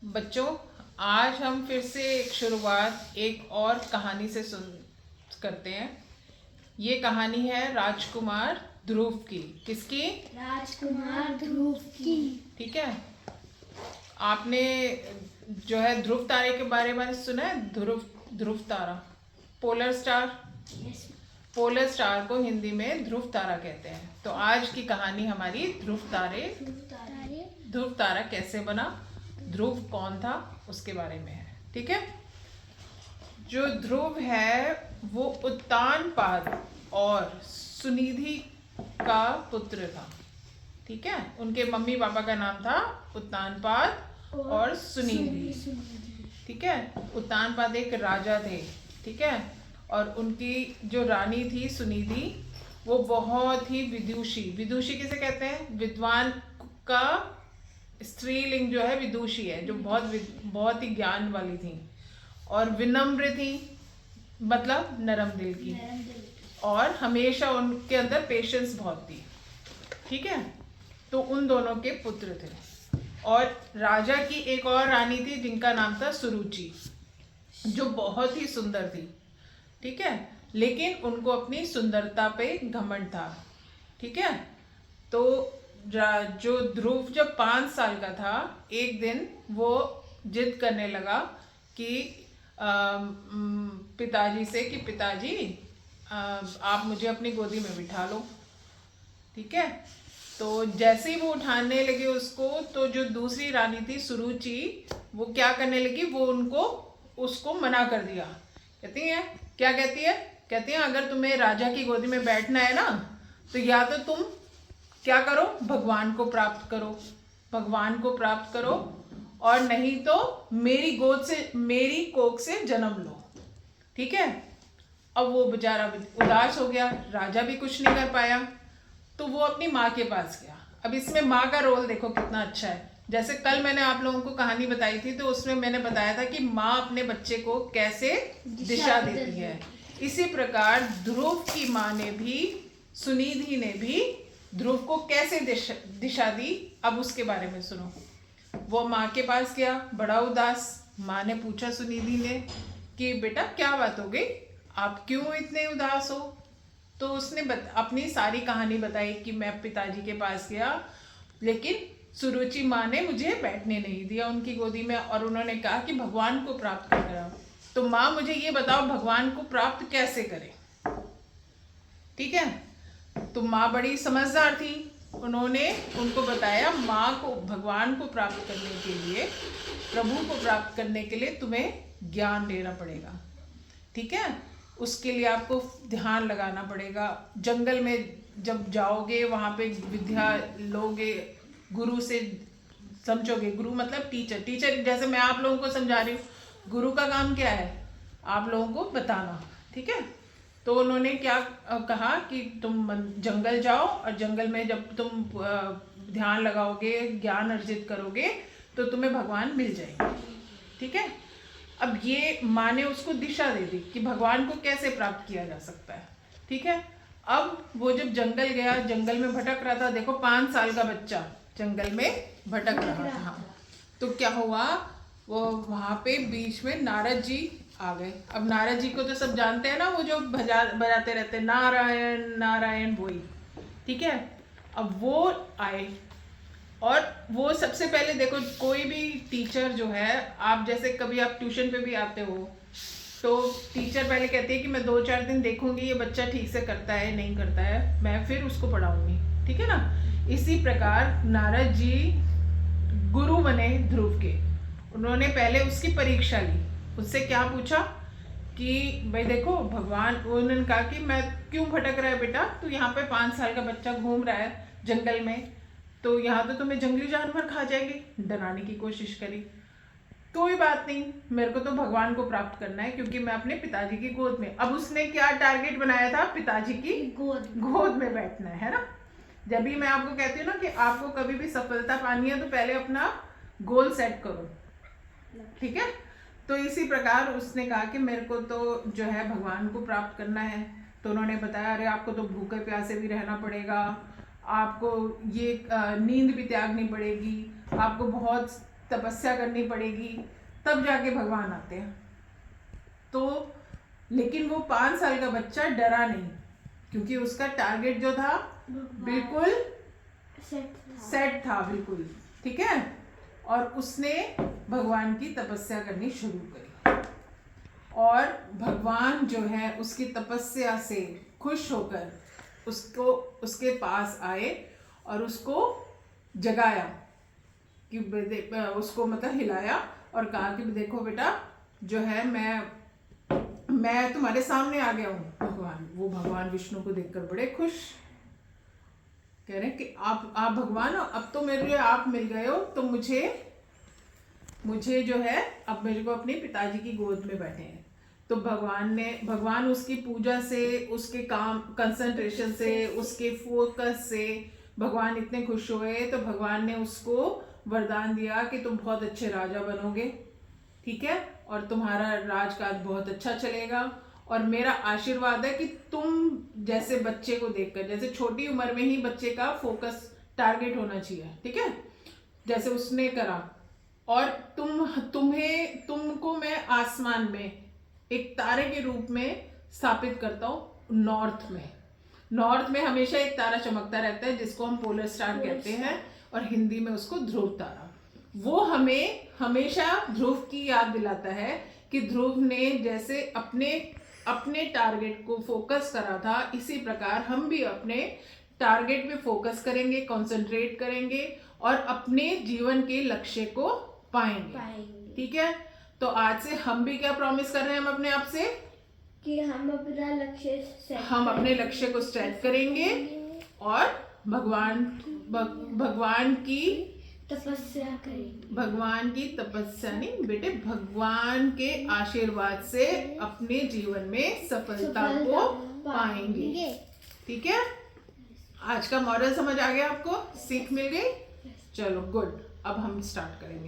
बच्चों, आज हम फिर से एक शुरुआत एक और कहानी से सुन करते हैं। ये कहानी है राजकुमार ध्रुव की। किसकी? राजकुमार ध्रुव की। ठीक है। आपने जो है ध्रुव तारे के बारे में सुना है? ध्रुव ध्रुव तारा, पोलर स्टार। पोलर स्टार को हिंदी में ध्रुव तारा कहते हैं। तो आज की कहानी हमारी ध्रुव तारा कैसे बना, ध्रुव कौन था, उसके बारे में है। ठीक है। जो ध्रुव है वो उत्तानपाद और सुनिधि का पुत्र था। ठीक है। उनके मम्मी पापा का नाम था उत्तानपाद और सुनिधि। ठीक है। उत्तानपाद एक राजा थे। ठीक है। और उनकी जो रानी थी सुनिधि, वो बहुत ही विदुषी। विदुषी किसे कहते हैं? विद्वान का स्त्रीलिंग जो है विदुषी है, जो बहुत ही ज्ञान वाली थी और विनम्र थी, मतलब नरम दिल की, और हमेशा उनके अंदर पेशेंस बहुत थी। ठीक है। तो उन दोनों के पुत्र थे। और राजा की एक और रानी थी जिनका नाम था सुरुचि, जो बहुत ही सुंदर थी। ठीक है। लेकिन उनको अपनी सुंदरता पे घमंड था। ठीक है। तो जो ध्रुव जब 5 साल का था, एक दिन वो जिद करने लगा कि पिताजी से कि पिताजी आप मुझे अपनी गोदी में बिठा लो। ठीक है। तो जैसे ही वो उठाने लगे उसको, तो जो दूसरी रानी थी सुरुचि, वो क्या करने लगी, वो उसको मना कर दिया। कहती है, क्या कहती है? कहती है अगर तुम्हें राजा की गोदी में बैठना है ना, तो या तो तुम क्या करो, भगवान को प्राप्त करो, भगवान को प्राप्त करो, और नहीं तो मेरी गोद से, मेरी कोख से जन्म लो। ठीक है। अब वो बेचारा उदास हो गया, राजा भी कुछ नहीं कर पाया, तो वो अपनी माँ के पास गया। अब इसमें माँ का रोल देखो कितना अच्छा है। जैसे कल मैंने आप लोगों को कहानी बताई थी, तो उसमें मैंने बताया था कि माँ अपने बच्चे को कैसे दिशा देती है। इसी प्रकार ध्रुव की माँ ने भी, सुनिधि ने भी ध्रुव को कैसे दिशा दी, अब उसके बारे में सुनो। वो माँ के पास गया, बड़ा उदास। माँ ने पूछा सुनिधि ने कि बेटा क्या बात हो गई, आप क्यों इतने उदास हो? तो उसने अपनी सारी कहानी बताई कि मैं पिताजी के पास गया, लेकिन सुरुचि माँ ने मुझे बैठने नहीं दिया उनकी गोदी में, और उन्होंने कहा कि भगवान को प्राप्त कर कराओ। तो माँ मुझे ये बताओ, भगवान को प्राप्त कैसे करें? ठीक है। तो माँ बड़ी समझदार थी, उन्होंने उनको बताया, माँ को भगवान को प्राप्त करने के लिए, प्रभु को प्राप्त करने के लिए तुम्हें ज्ञान लेना पड़ेगा। ठीक है। उसके लिए आपको ध्यान लगाना पड़ेगा। जंगल में जब जाओगे, वहाँ पे विद्या लोगे, गुरु से समझोगे। गुरु मतलब टीचर। टीचर जैसे मैं आप लोगों को समझा रही हूँ, गुरु का काम क्या है? आप लोगों को बताना। ठीक है। तो उन्होंने क्या कहा कि तुम जंगल जाओ, और जंगल में जब तुम ध्यान लगाओगे, ज्ञान अर्जित करोगे, तो तुम्हें भगवान मिल जाएंगे। ठीक है। अब ये माँ ने उसको दिशा दे दी कि भगवान को कैसे प्राप्त किया जा सकता है। ठीक है। अब वो जब जंगल गया, जंगल में भटक रहा था। देखो 5 साल का बच्चा जंगल में भटक रहा था। तो क्या हुआ, वो वहां पे बीच में नारद जी आ गए। अब नारद जी को तो सब जानते हैं ना, वो जो बजाते रहते हैं नारायण नारायण वही। ठीक है। अब वो आए, और वो सबसे पहले देखो, कोई भी टीचर जो है, आप जैसे कभी आप ट्यूशन पे भी आते हो, तो टीचर पहले कहती है कि मैं 2-4 दिन देखूंगी ये बच्चा ठीक से करता है नहीं करता है, मैं फिर उसको पढ़ाऊंगी। ठीक है ना। इसी प्रकार नारद जी गुरु बने ध्रुव के। उन्होंने पहले उसकी परीक्षा ली, उससे क्या पूछा कि भाई देखो भगवान, उन्होंने कहा कि मैं क्यों भटक रहा है बेटा, तो यहाँ पे 5 साल का बच्चा घूम रहा है जंगल में, तो यहाँ तो तुम्हें जंगली जानवर खा जाएंगे। डराने की कोशिश करी। कोई बात नहीं, मेरे को तो भगवान को प्राप्त करना है, क्योंकि मैं अपने पिताजी की गोद में। अब उसने क्या टारगेट बनाया था? पिताजी की गोद में बैठना है ना। जब भी मैं आपको कहती हूँ ना कि आपको कभी भी सफलता पानी है, तो पहले अपना गोल सेट करो। ठीक है। तो इसी प्रकार उसने कहा कि मेरे को तो जो है भगवान को प्राप्त करना है। तो उन्होंने बताया, अरे आपको तो भूखे प्यासे भी रहना पड़ेगा, आपको ये नींद भी त्यागनी पड़ेगी, आपको बहुत तपस्या करनी पड़ेगी, तब जाके भगवान आते हैं। तो लेकिन वो 5 साल का बच्चा डरा नहीं, क्योंकि उसका टारगेट जो था बिल्कुल सेट था बिल्कुल, ठीक है। और उसने भगवान की तपस्या करनी शुरू करी, और भगवान जो है उसकी तपस्या से खुश होकर उसको उसके पास आए और उसको जगाया, कि उसको मतलब हिलाया और कहा कि देखो बेटा, जो है मैं तुम्हारे सामने आ गया हूँ। वो भगवान विष्णु को देखकर बड़े खुश, कह रहे हैं कि आप भगवान हो, अब तो मेरे लिए आप मिल गए हो, तो मुझे जो है अब मेरे को अपने पिताजी की गोद में बैठे हैं। तो भगवान उसकी पूजा से, उसके काम कंसंट्रेशन से, उसके फोकस से भगवान इतने खुश हुए, तो भगवान ने उसको वरदान दिया कि तुम बहुत अच्छे राजा बनोगे, ठीक है, और तुम्हारा राजकाज बहुत अच्छा चलेगा। और मेरा आशीर्वाद है कि तुम जैसे बच्चे को देखकर, जैसे छोटी उम्र में ही बच्चे का फोकस टारगेट होना चाहिए, ठीक है, जैसे उसने करा, और तुमको मैं आसमान में एक तारे के रूप में स्थापित करता हूँ। नॉर्थ में हमेशा एक तारा चमकता रहता है, जिसको हम पोलर स्टार कहते हैं, और हिंदी में उसको ध्रुव तारा। वो हमें हमेशा ध्रुव की याद दिलाता है कि ध्रुव ने जैसे अपने टारगेट को फोकस करा था, इसी प्रकार हम भी अपने टारगेट पे फोकस करेंगे, कंसंट्रेट करेंगे और अपने जीवन के लक्ष्य को पाएंगे। ठीक है, तो आज से हम भी क्या प्रॉमिस कर रहे हैं हम अपने आप से, कि हम अपना अपने लक्ष्य को सेट करेंगे और भगवान की तपस्या करेंगे। भगवान की तपस्या नहीं बेटे, भगवान के आशीर्वाद से अपने जीवन में सफलता को पाएंगे। ठीक है, आज का मॉरल समझ आ गया आपको, सीख मिल गई? चलो गुड, अब हम स्टार्ट करेंगे।